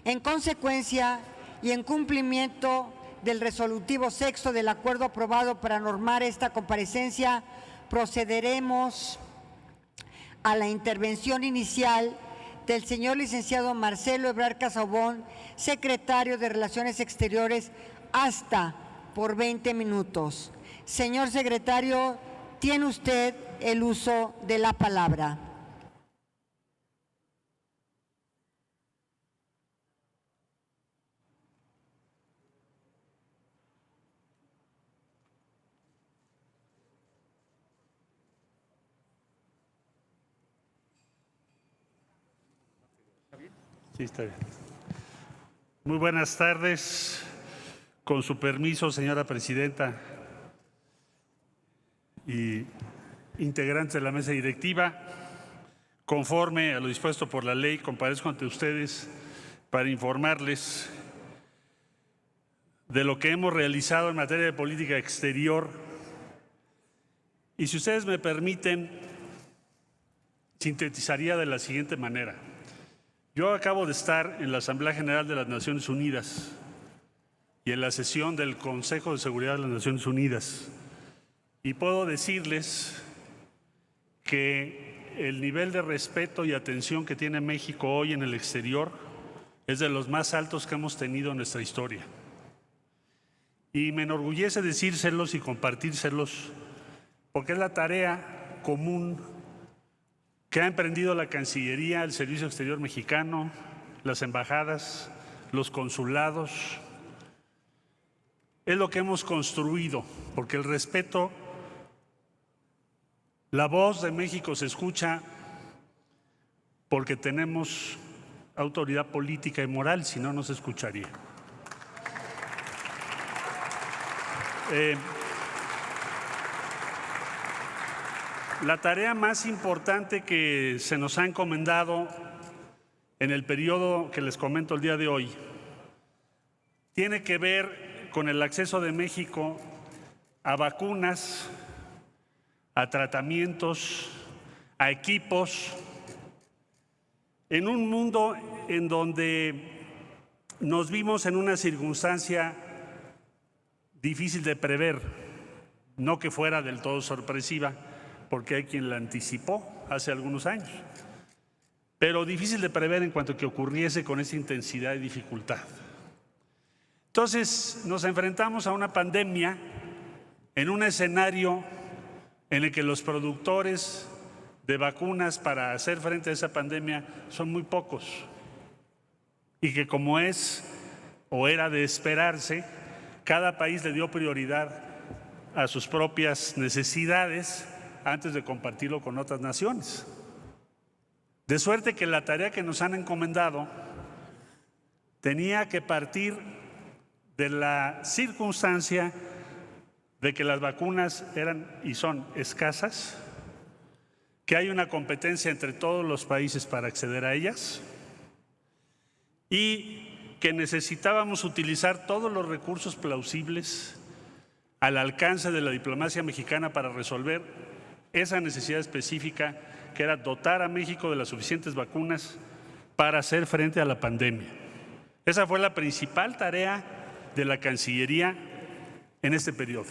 En consecuencia y en cumplimiento del resolutivo sexto del acuerdo aprobado para normar esta comparecencia, procederemos a la intervención inicial del señor licenciado Marcelo Ebrard Casaubon, secretario de Relaciones Exteriores, hasta por 20 minutos. Señor secretario, tiene usted el uso de la palabra. Sí, está bien. Muy buenas tardes. Con su permiso, señora presidenta y integrantes de la mesa directiva, conforme a lo dispuesto por la ley, comparezco ante ustedes para informarles de lo que hemos realizado en materia de política exterior. Y si ustedes me permiten, sintetizaría de la siguiente manera. Yo acabo de estar en la Asamblea General de las Naciones Unidas y en la sesión del Consejo de Seguridad de las Naciones Unidas. Y puedo decirles que el nivel de respeto y atención que tiene México hoy en el exterior es de los más altos que hemos tenido en nuestra historia. Y me enorgullece decírselos y compartírselos porque es la tarea común que ha emprendido la Cancillería, el Servicio Exterior Mexicano, las embajadas, los consulados. Es lo que hemos construido, porque el respeto, la voz de México se escucha porque tenemos autoridad política y moral, si no, no se escucharía. La tarea más importante que se nos ha encomendado en el periodo que les comento el día de hoy tiene que ver con el acceso de México a vacunas, a tratamientos, a equipos, en un mundo en donde nos vimos en una circunstancia difícil de prever, no que fuera del todo sorpresiva, porque hay quien la anticipó hace algunos años, pero difícil de prever en cuanto a que ocurriese con esa intensidad y dificultad. Entonces nos enfrentamos a una pandemia en un escenario en el que los productores de vacunas para hacer frente a esa pandemia son muy pocos y que, como es o era de esperarse, cada país le dio prioridad a sus propias necesidades antes de compartirlo con otras naciones. De suerte que la tarea que nos han encomendado tenía que partir de la circunstancia de que las vacunas eran y son escasas, que hay una competencia entre todos los países para acceder a ellas y que necesitábamos utilizar todos los recursos plausibles al alcance de la diplomacia mexicana para resolver esa necesidad específica, que era dotar a México de las suficientes vacunas para hacer frente a la pandemia. Esa fue la principal tarea de la Cancillería en este periodo.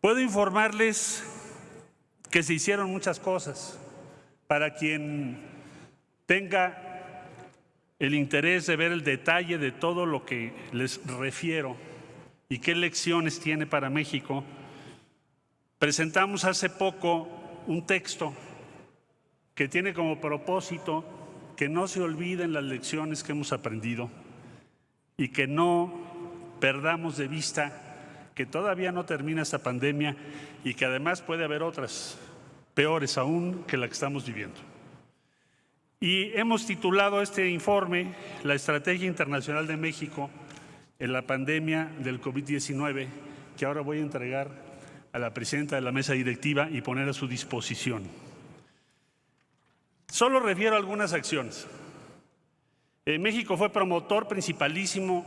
Puedo informarles que se hicieron muchas cosas. Para quien tenga el interés de ver el detalle de todo lo que les refiero y qué lecciones tiene para México, presentamos hace poco un texto que tiene como propósito que no se olviden las lecciones que hemos aprendido y que no perdamos de vista que todavía no termina esta pandemia y que además puede haber otras peores aún que la que estamos viviendo. Y hemos titulado este informe La Estrategia Internacional de México en la pandemia del COVID-19, que ahora voy a entregar a la presidenta de la mesa directiva y poner a su disposición. Solo refiero a algunas acciones. México fue promotor principalísimo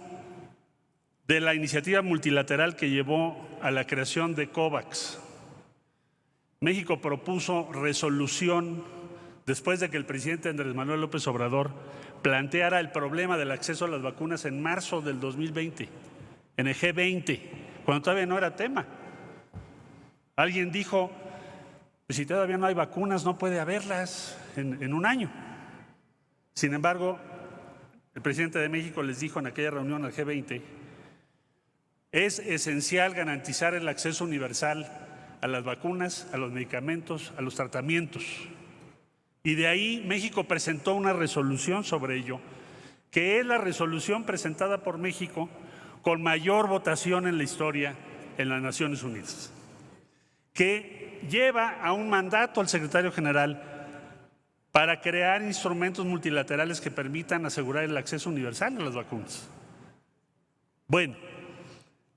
de la iniciativa multilateral que llevó a la creación de COVAX. México propuso resolución después de que el presidente Andrés Manuel López Obrador planteara el problema del acceso a las vacunas en marzo del 2020, en el G20, cuando todavía no era tema. Alguien dijo, pues si todavía no hay vacunas, no puede haberlas en un año. Sin embargo, el presidente de México les dijo en aquella reunión al G20, es esencial garantizar el acceso universal a las vacunas, a los medicamentos, a los tratamientos. Y de ahí México presentó una resolución sobre ello, que es la resolución presentada por México con mayor votación en la historia en las Naciones Unidas, que lleva a un mandato al secretario general para crear instrumentos multilaterales que permitan asegurar el acceso universal a las vacunas. Bueno,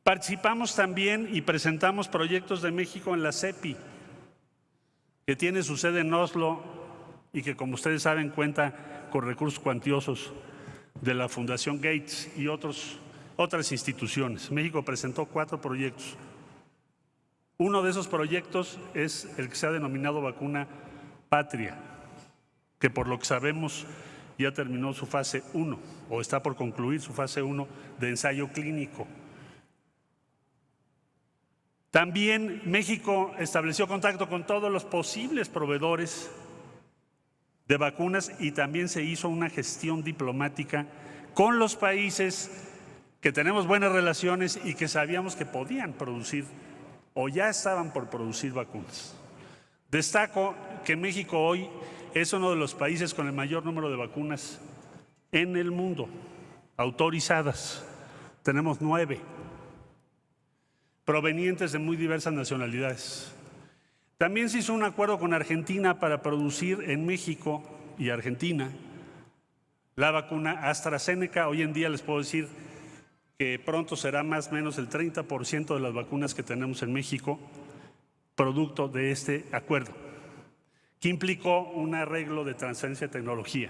participamos también y presentamos proyectos de México en la CEPI, que tiene su sede en Oslo y que, como ustedes saben, cuenta con recursos cuantiosos de la Fundación Gates y otras instituciones. México presentó 4 proyectos. Uno de esos proyectos es el que se ha denominado vacuna Patria, que por lo que sabemos ya terminó su fase 1 o está por concluir su fase 1 de ensayo clínico. También México estableció contacto con todos los posibles proveedores de vacunas y también se hizo una gestión diplomática con los países que tenemos buenas relaciones y que sabíamos que podían producir o ya estaban por producir vacunas. Destaco que México hoy es uno de los países con el mayor número de vacunas en el mundo, autorizadas. Tenemos 9, provenientes de muy diversas nacionalidades. También se hizo un acuerdo con Argentina para producir en México y Argentina la vacuna AstraZeneca. Hoy en día les puedo decir que pronto será más o menos el 30% de las vacunas que tenemos en México, producto de este acuerdo, que implicó un arreglo de transferencia de tecnología.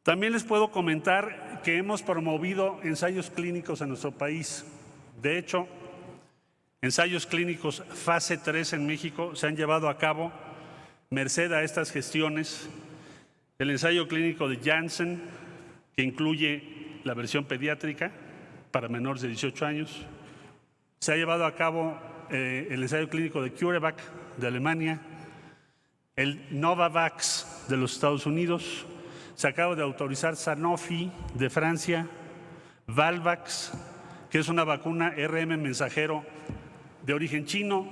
También les puedo comentar que hemos promovido ensayos clínicos en nuestro país. De hecho, ensayos clínicos fase 3 en México se han llevado a cabo merced a estas gestiones. El ensayo clínico de Janssen, que incluye la versión pediátrica para menores de 18 años. Se ha llevado a cabo el ensayo clínico de CureVac de Alemania, el Novavax de los Estados Unidos. Se acaba de autorizar Sanofi de Francia, Valvax, que es una vacuna RM mensajero de origen chino,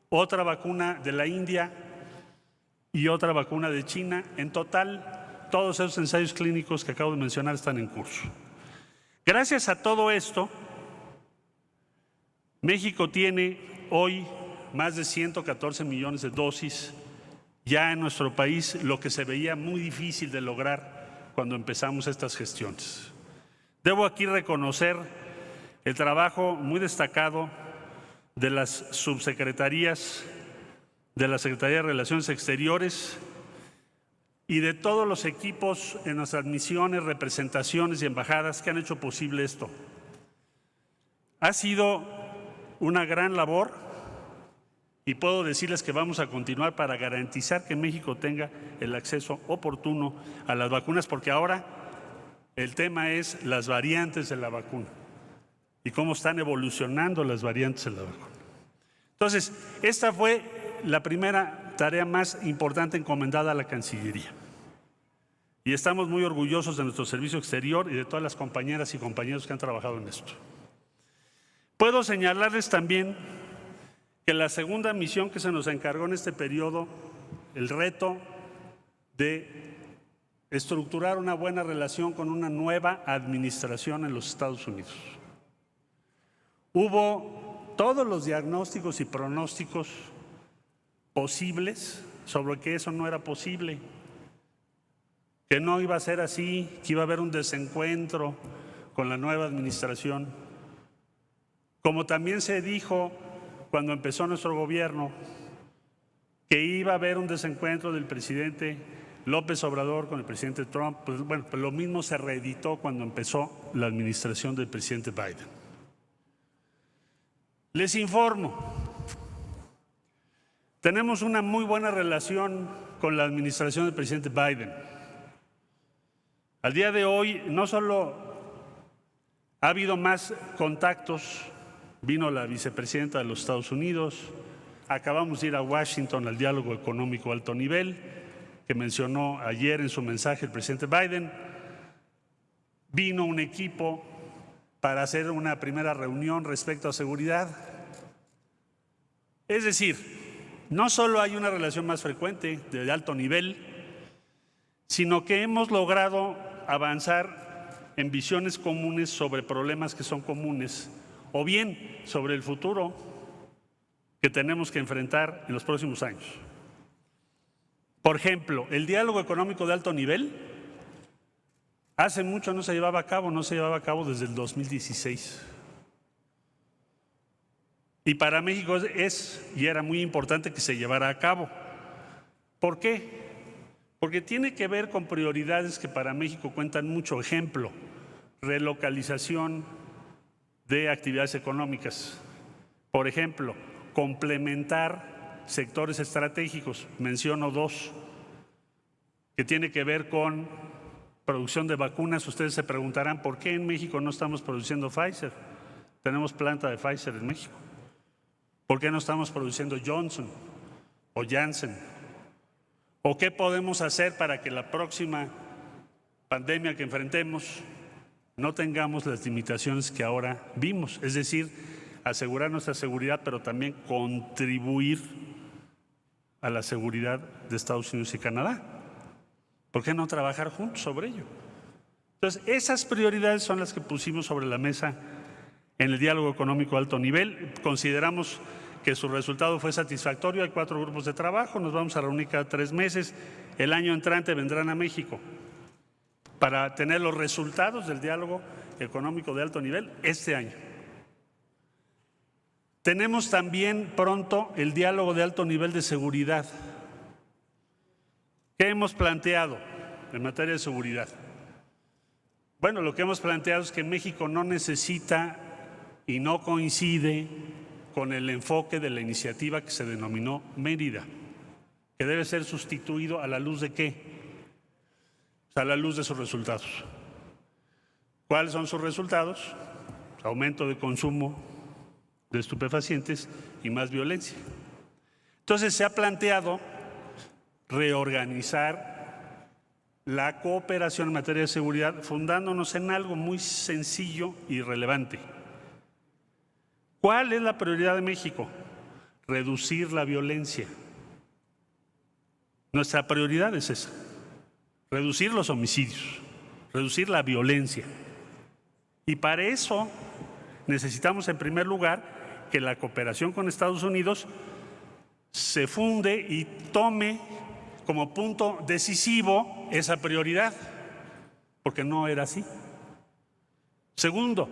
otra vacuna de la India y otra vacuna de China. En total, todos esos ensayos clínicos que acabo de mencionar están en curso. Gracias a todo esto, México tiene hoy más de 114 millones de dosis ya en nuestro país, lo que se veía muy difícil de lograr cuando empezamos estas gestiones. Debo aquí reconocer el trabajo muy destacado de las subsecretarías, de la Secretaría de Relaciones Exteriores y de todos los equipos en nuestras misiones, representaciones y embajadas que han hecho posible esto. Ha sido una gran labor y puedo decirles que vamos a continuar para garantizar que México tenga el acceso oportuno a las vacunas, porque ahora el tema es las variantes de la vacuna y cómo están evolucionando las variantes de la vacuna. Entonces, esta fue la primera tarea más importante encomendada a la Cancillería. Y estamos muy orgullosos de nuestro servicio exterior y de todas las compañeras y compañeros que han trabajado en esto. Puedo señalarles también que la segunda misión que se nos encargó en este periodo, el reto de estructurar una buena relación con una nueva administración en los Estados Unidos. Hubo todos los diagnósticos y pronósticos posibles sobre que eso no era posible, que no iba a ser así, que iba a haber un desencuentro con la nueva administración. Como también se dijo cuando empezó nuestro gobierno, que iba a haber un desencuentro del presidente López Obrador con el presidente Trump, pues lo mismo se reeditó cuando empezó la administración del presidente Biden. Les informo, tenemos una muy buena relación con la administración del presidente Biden. Al día de hoy no solo ha habido más contactos, vino la vicepresidenta de los Estados Unidos, acabamos de ir a Washington al diálogo económico de alto nivel, que mencionó ayer en su mensaje el presidente Biden. Vino un equipo para hacer una primera reunión respecto a seguridad. Es decir, no solo hay una relación más frecuente de alto nivel, sino que hemos logrado avanzar en visiones comunes sobre problemas que son comunes, o bien sobre el futuro que tenemos que enfrentar en los próximos años. Por ejemplo, el diálogo económico de alto nivel hace mucho no se llevaba a cabo desde el 2016. Y para México es y era muy importante que se llevara a cabo. ¿Por qué? Porque tiene que ver con prioridades que para México cuentan mucho. Ejemplo, relocalización de actividades económicas. Por ejemplo, complementar sectores estratégicos. Menciono dos, que tiene que ver con producción de vacunas. Ustedes se preguntarán, ¿por qué en México no estamos produciendo Pfizer? Tenemos planta de Pfizer en México. ¿Por qué no estamos produciendo Johnson o Janssen? ¿O qué podemos hacer para que la próxima pandemia que enfrentemos no tengamos las limitaciones que ahora vimos? Es decir, asegurar nuestra seguridad, pero también contribuir a la seguridad de Estados Unidos y Canadá. ¿Por qué no trabajar juntos sobre ello? Entonces, esas prioridades son las que pusimos sobre la mesa en el diálogo económico de alto nivel. Consideramos que su resultado fue satisfactorio. Hay 4 grupos de trabajo, nos vamos a reunir cada 3 meses. El año entrante vendrán a México para tener los resultados del diálogo económico de alto nivel este año. Tenemos también pronto el diálogo de alto nivel de seguridad. ¿Qué hemos planteado en materia de seguridad? Bueno, lo que hemos planteado es que México no necesita y no coincide con el enfoque de la iniciativa que se denominó Mérida, que debe ser sustituido ¿a la luz de qué? A la luz de sus resultados. ¿Cuáles son sus resultados? Aumento de consumo de estupefacientes y más violencia. Entonces se ha planteado reorganizar la cooperación en materia de seguridad fundándonos en algo muy sencillo y relevante. ¿Cuál es la prioridad de México? Reducir la violencia. Nuestra prioridad es esa, reducir los homicidios, reducir la violencia. Y para eso necesitamos en primer lugar que la cooperación con Estados Unidos se funde y tome como punto decisivo esa prioridad, porque no era así. Segundo,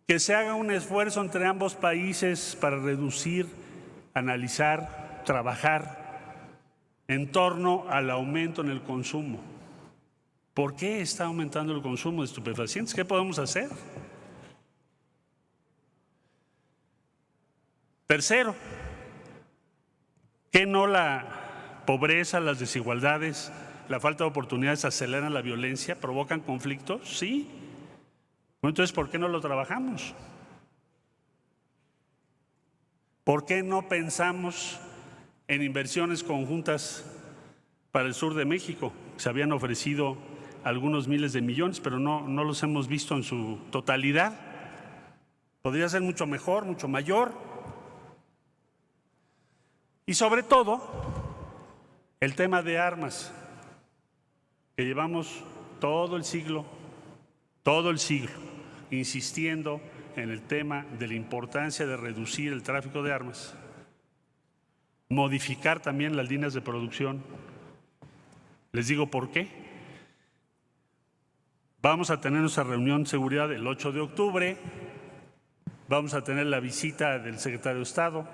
que se haga un esfuerzo entre ambos países para reducir, analizar, trabajar en torno al aumento en el consumo. ¿Por qué está aumentando el consumo de estupefacientes? ¿Qué podemos hacer? Tercero, que no la pobreza, las desigualdades, la falta de oportunidades aceleran la violencia, provocan conflictos, sí. Entonces, ¿por qué no lo trabajamos? ¿Por qué no pensamos en inversiones conjuntas para el sur de México? Se habían ofrecido algunos miles de millones, pero no los hemos visto en su totalidad. Podría ser mucho mejor, mucho mayor. Y sobre todo, el tema de armas, que llevamos todo el siglo, insistiendo en el tema de la importancia de reducir el tráfico de armas, modificar también las líneas de producción. Les digo por qué. Vamos a tener nuestra reunión de seguridad el 8 de octubre, vamos a tener la visita del secretario de Estado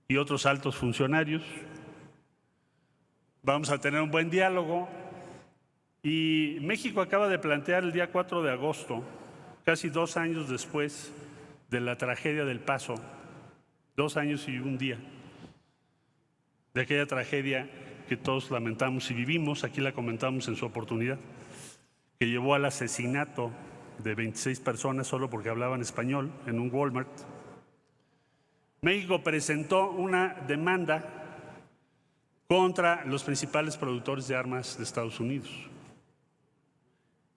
y otros altos funcionarios. Vamos a tener un buen diálogo y México acaba de plantear el día 4 de agosto, casi 2 años después de la tragedia del Paso, 2 años y un día de aquella tragedia que todos lamentamos y vivimos, aquí la comentamos en su oportunidad, que llevó al asesinato de 26 personas solo porque hablaban español en un Walmart. México presentó una demanda contra los principales productores de armas de Estados Unidos.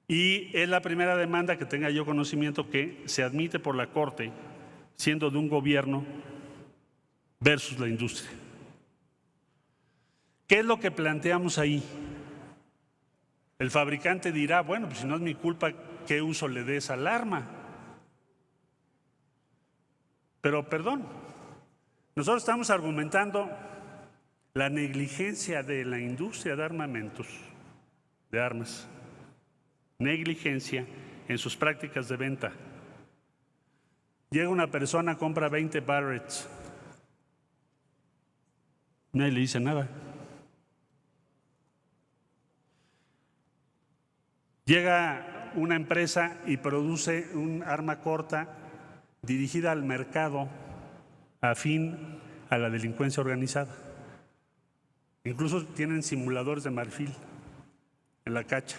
Y es la primera demanda que tenga yo conocimiento que se admite por la Corte, siendo de un gobierno versus la industria. ¿Qué es lo que planteamos ahí? El fabricante dirá, bueno, pues si no es mi culpa, ¿qué uso le des al arma? Pero perdón, nosotros estamos argumentando la negligencia de la industria de armamentos, de armas, negligencia en sus prácticas de venta. Llega una persona, compra 20 Barretts, nadie le dice nada. Llega una empresa y produce un arma corta dirigida al mercado afín a la delincuencia organizada. Incluso tienen simuladores de marfil en la cacha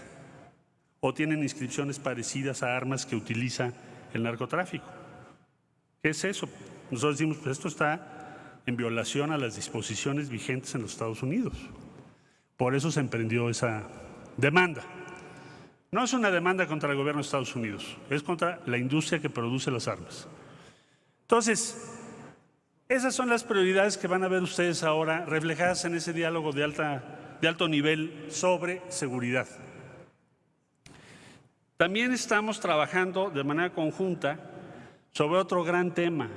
o tienen inscripciones parecidas a armas que utiliza el narcotráfico. ¿Qué es eso? Nosotros decimos, pues esto está en violación a las disposiciones vigentes en los Estados Unidos. Por eso se emprendió esa demanda. No es una demanda contra el gobierno de Estados Unidos, es contra la industria que produce las armas. Entonces, esas son las prioridades que van a ver ustedes ahora reflejadas en ese diálogo de alto nivel sobre seguridad. También estamos trabajando de manera conjunta sobre otro gran tema,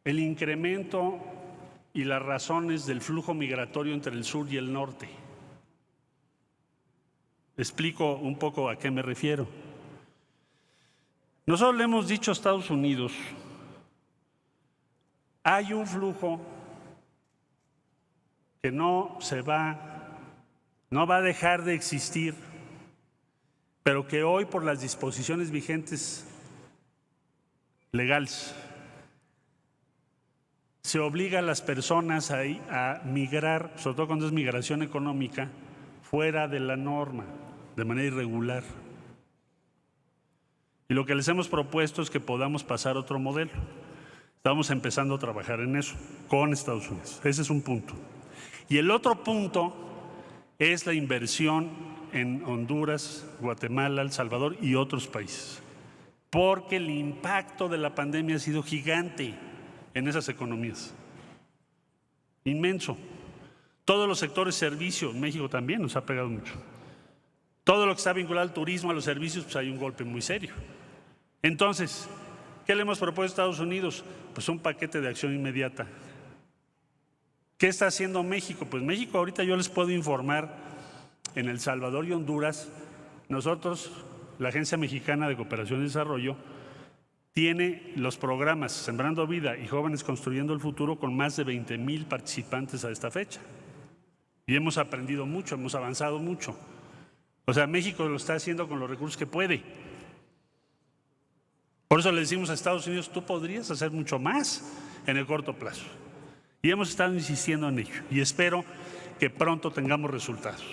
el incremento y las razones del flujo migratorio entre el sur y el norte. Explico un poco a qué me refiero. Nosotros le hemos dicho a Estados Unidos, hay un flujo que no va a dejar de existir, pero que hoy por las disposiciones vigentes legales se obliga a las personas a migrar, sobre todo cuando es migración económica, fuera de la norma, de manera irregular. Y lo que les hemos propuesto es que podamos pasar a otro modelo. Estamos empezando a trabajar en eso con Estados Unidos. Ese es un punto. Y el otro punto es la inversión en Honduras, Guatemala, El Salvador y otros países. Porque el impacto de la pandemia ha sido gigante en esas economías. Inmenso. Todos los sectores servicios, México también nos ha pegado mucho. Todo lo que está vinculado al turismo, a los servicios, pues hay un golpe muy serio. Entonces, ¿qué le hemos propuesto a Estados Unidos? Pues un paquete de acción inmediata. ¿Qué está haciendo México? Pues México ahorita yo les puedo informar, en El Salvador y Honduras, nosotros, la Agencia Mexicana de Cooperación y Desarrollo, tiene los programas Sembrando Vida y Jóvenes Construyendo el Futuro con más de 20,000 participantes a esta fecha. Y hemos aprendido mucho, hemos avanzado mucho. O sea, México lo está haciendo con los recursos que puede. Por eso le decimos a Estados Unidos, tú podrías hacer mucho más en el corto plazo. Y hemos estado insistiendo en ello y espero que pronto tengamos resultados.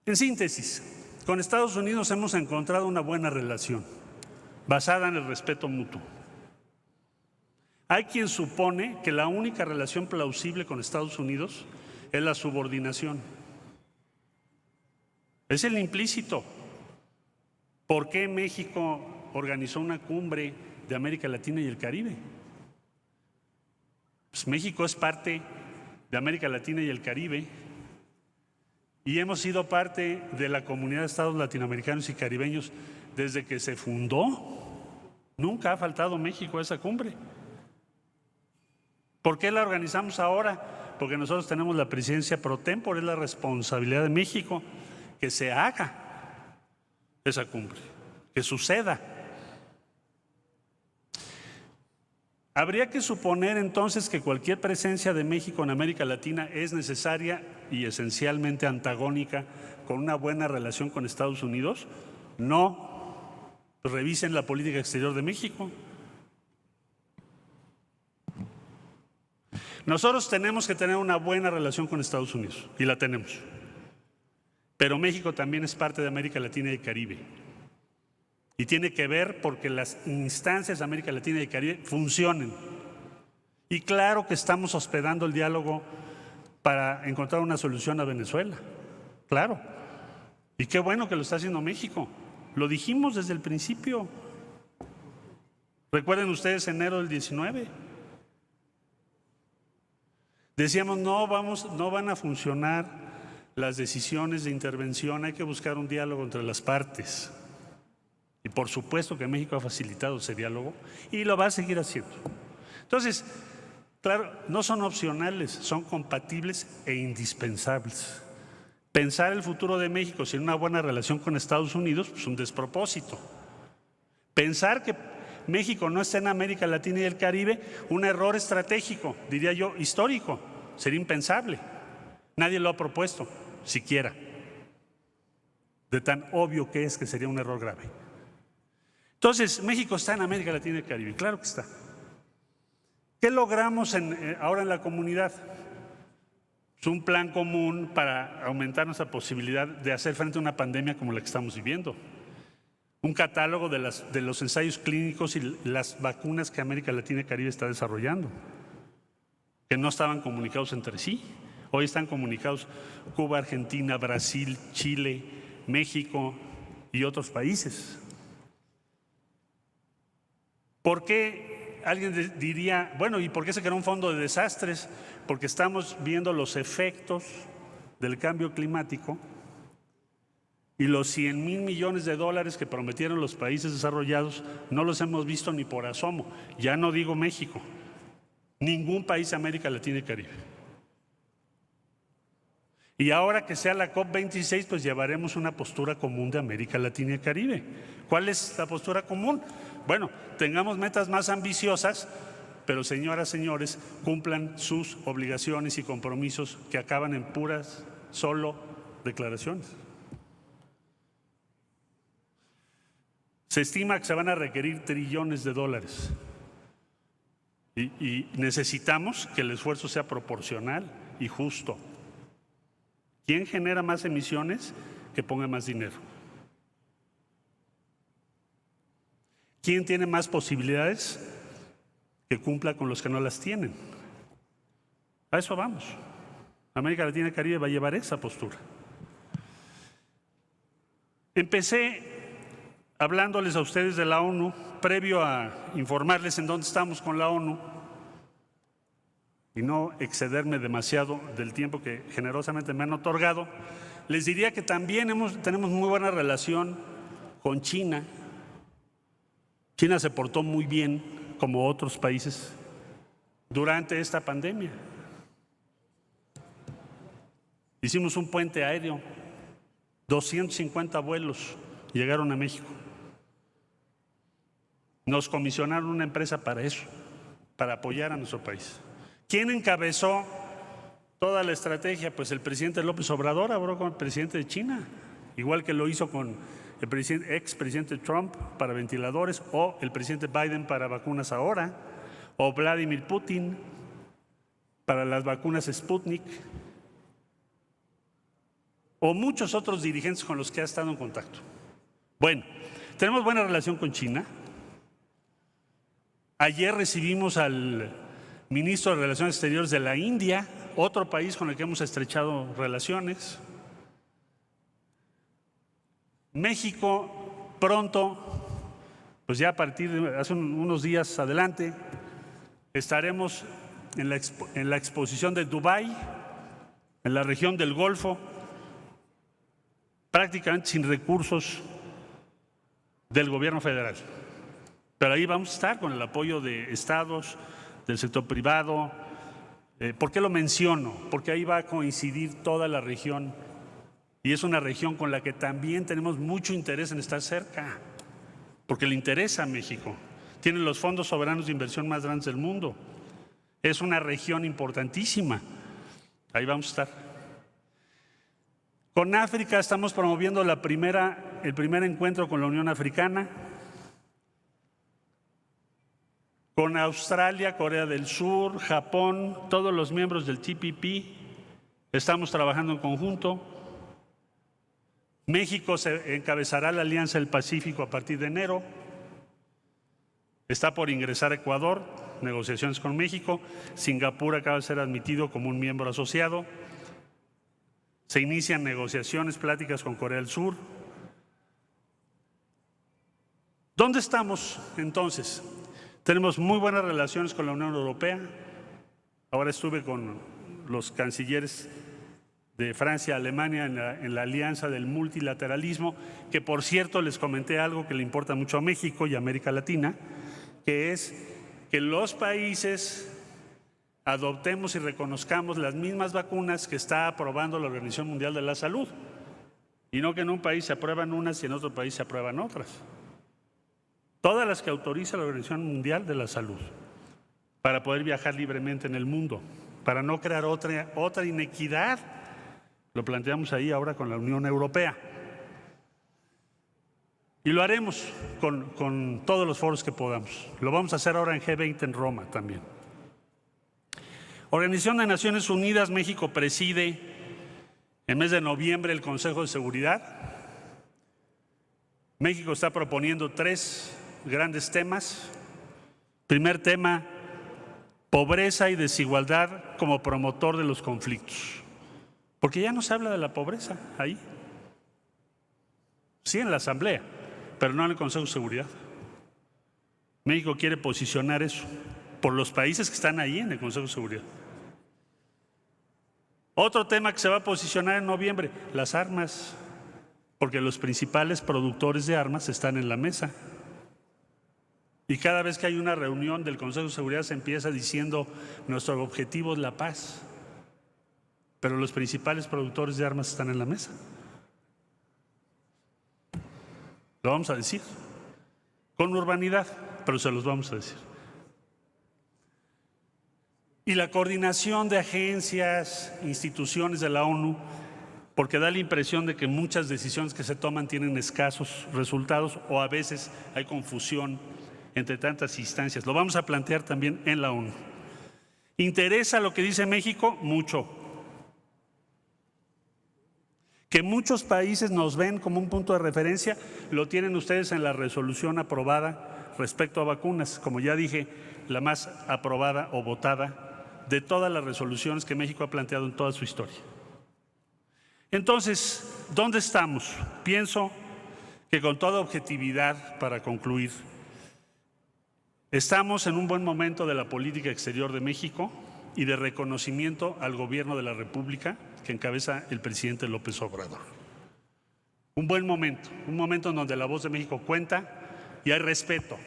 En síntesis, con Estados Unidos hemos encontrado una buena relación basada en el respeto mutuo. Hay quien supone que la única relación plausible con Estados Unidos es la subordinación. Es el implícito. ¿Por qué México organizó una cumbre de América Latina y el Caribe? Pues México es parte de América Latina y el Caribe y hemos sido parte de la comunidad de estados latinoamericanos y caribeños desde que se fundó. Nunca ha faltado México a esa cumbre. ¿Por qué la organizamos ahora? Porque nosotros tenemos la presidencia pro tempore, es la responsabilidad de México que se haga esa cumbre, que suceda. Habría que suponer entonces que cualquier presencia de México en América Latina es necesaria y esencialmente antagónica con una buena relación con Estados Unidos. No. Revisen la política exterior de México. Nosotros tenemos que tener una buena relación con Estados Unidos, y la tenemos. Pero México también es parte de América Latina y el Caribe. Y tiene que ver porque las instancias de América Latina y el Caribe funcionen. Y claro que estamos hospedando el diálogo para encontrar una solución a Venezuela. Claro. Y qué bueno que lo está haciendo México. Lo dijimos desde el principio. Recuerden ustedes enero del 19. Decíamos, no van a funcionar las decisiones de intervención, hay que buscar un diálogo entre las partes. Y por supuesto que México ha facilitado ese diálogo y lo va a seguir haciendo. Entonces, claro, no son opcionales, son compatibles e indispensables. Pensar el futuro de México sin una buena relación con Estados Unidos es un despropósito. Pensar que México no está en América Latina y el Caribe, un error estratégico, diría yo, histórico. Sería impensable. Nadie lo ha propuesto, siquiera. De tan obvio que es que sería un error grave. Entonces, México está en América Latina y el Caribe, claro que está. ¿Qué logramos ahora en la comunidad? Es un plan común para aumentar nuestra posibilidad de hacer frente a una pandemia como la que estamos viviendo. Un catálogo de los ensayos clínicos y las vacunas que América Latina y el Caribe está desarrollando, que no estaban comunicados entre sí. Hoy están comunicados Cuba, Argentina, Brasil, Chile, México y otros países. ¿Por qué? Alguien diría, bueno, ¿y por qué se creó un fondo de desastres? Porque estamos viendo los efectos del cambio climático y los 100,000 millones de dólares que prometieron los países desarrollados no los hemos visto ni por asomo. Ya no digo México, ningún país de América Latina y Caribe. Y ahora que sea la COP26, pues llevaremos una postura común de América Latina y Caribe. ¿Cuál es la postura común? Bueno, tengamos metas más ambiciosas, pero señoras, señores, cumplan sus obligaciones y compromisos que acaban en puras solo declaraciones. Se estima que se van a requerir trillones de dólares y necesitamos que el esfuerzo sea proporcional y justo. ¿Quién genera más emisiones? Que ponga más dinero. ¿Quién tiene más posibilidades? Que cumpla con los que no las tienen. A eso vamos. América Latina y Caribe va a llevar esa postura. Empecé hablándoles a ustedes de la ONU, previo a informarles en dónde estamos con la ONU y no excederme demasiado del tiempo que generosamente me han otorgado. Les diría que también tenemos muy buena relación con China. China se portó muy bien, como otros países, durante esta pandemia. Hicimos un puente aéreo, 250 vuelos llegaron a México. Nos comisionaron una empresa para eso, para apoyar a nuestro país. ¿Quién encabezó toda la estrategia? Pues el presidente López Obrador habló con el presidente de China, igual que lo hizo con el expresidente Trump para ventiladores, o el presidente Biden para vacunas ahora, o Vladimir Putin para las vacunas Sputnik, o muchos otros dirigentes con los que ha estado en contacto. Bueno, tenemos buena relación con China. Ayer recibimos al ministro de Relaciones Exteriores de la India, otro país con el que hemos estrechado relaciones. México pronto, pues ya a partir de hace unos días adelante, estaremos en la exposición de Dubái, en la región del Golfo, prácticamente sin recursos del gobierno federal. Pero ahí vamos a estar con el apoyo de estados, del sector privado. ¿Por qué lo menciono? Porque ahí va a coincidir toda la región y es una región con la que también tenemos mucho interés en estar cerca, porque le interesa a México. Tiene los fondos soberanos de inversión más grandes del mundo. Es una región importantísima. Ahí vamos a estar. Con África estamos promoviendo el primer encuentro con la Unión Africana. con Australia, Corea del Sur, Japón, todos los miembros del TPP. Estamos trabajando en conjunto. México se encabezará la Alianza del Pacífico a partir de enero. Está por ingresar a Ecuador, negociaciones con México. Singapur acaba de ser admitido como un miembro asociado. Se inician negociaciones, pláticas con Corea del Sur. ¿Dónde estamos entonces? Tenemos muy buenas relaciones con la Unión Europea. Ahora estuve con los cancilleres de Francia, Alemania en la alianza del multilateralismo, que por cierto les comenté algo que le importa mucho a México y a América Latina, que es que los países adoptemos y reconozcamos las mismas vacunas que está aprobando la Organización Mundial de la Salud, y no que en un país se aprueban unas y en otro país se aprueban otras. Todas las que autoriza la Organización Mundial de la Salud, para poder viajar libremente en el mundo, para no crear otra inequidad. Lo planteamos ahí ahora con la Unión Europea. Y lo haremos con todos los foros que podamos. Lo vamos a hacer ahora en G20 en Roma también. Organización de Naciones Unidas, México preside en mes de noviembre el Consejo de Seguridad. México está proponiendo 3 grandes temas. Primer tema, pobreza y desigualdad como promotor de los conflictos. Porque ya no se habla de la pobreza ahí. Sí en la Asamblea, pero no en el Consejo de Seguridad. México quiere posicionar eso por los países que están ahí en el Consejo de Seguridad. Otro tema que se va a posicionar en noviembre, las armas, porque los principales productores de armas están en la mesa. Y cada vez que hay una reunión del Consejo de Seguridad se empieza diciendo nuestro objetivo es la paz, pero los principales productores de armas están en la mesa. Lo vamos a decir con urbanidad, pero se los vamos a decir. Y la coordinación de agencias, instituciones de la ONU, porque da la impresión de que muchas decisiones que se toman tienen escasos resultados o a veces hay confusión entre tantas instancias. Lo vamos a plantear también en la ONU. ¿Interesa lo que dice México? Mucho. Que muchos países nos ven como un punto de referencia, lo tienen ustedes en la resolución aprobada respecto a vacunas. Como ya dije, la más aprobada o votada de todas las resoluciones que México ha planteado en toda su historia. Entonces, ¿dónde estamos? Pienso que con toda objetividad, para concluir, estamos en un buen momento de la política exterior de México y de reconocimiento al gobierno de la República que encabeza el presidente López Obrador. Un buen momento, un momento en donde la voz de México cuenta y hay respeto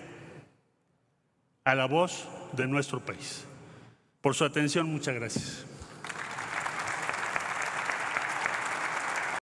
a la voz de nuestro país. Por su atención, muchas gracias.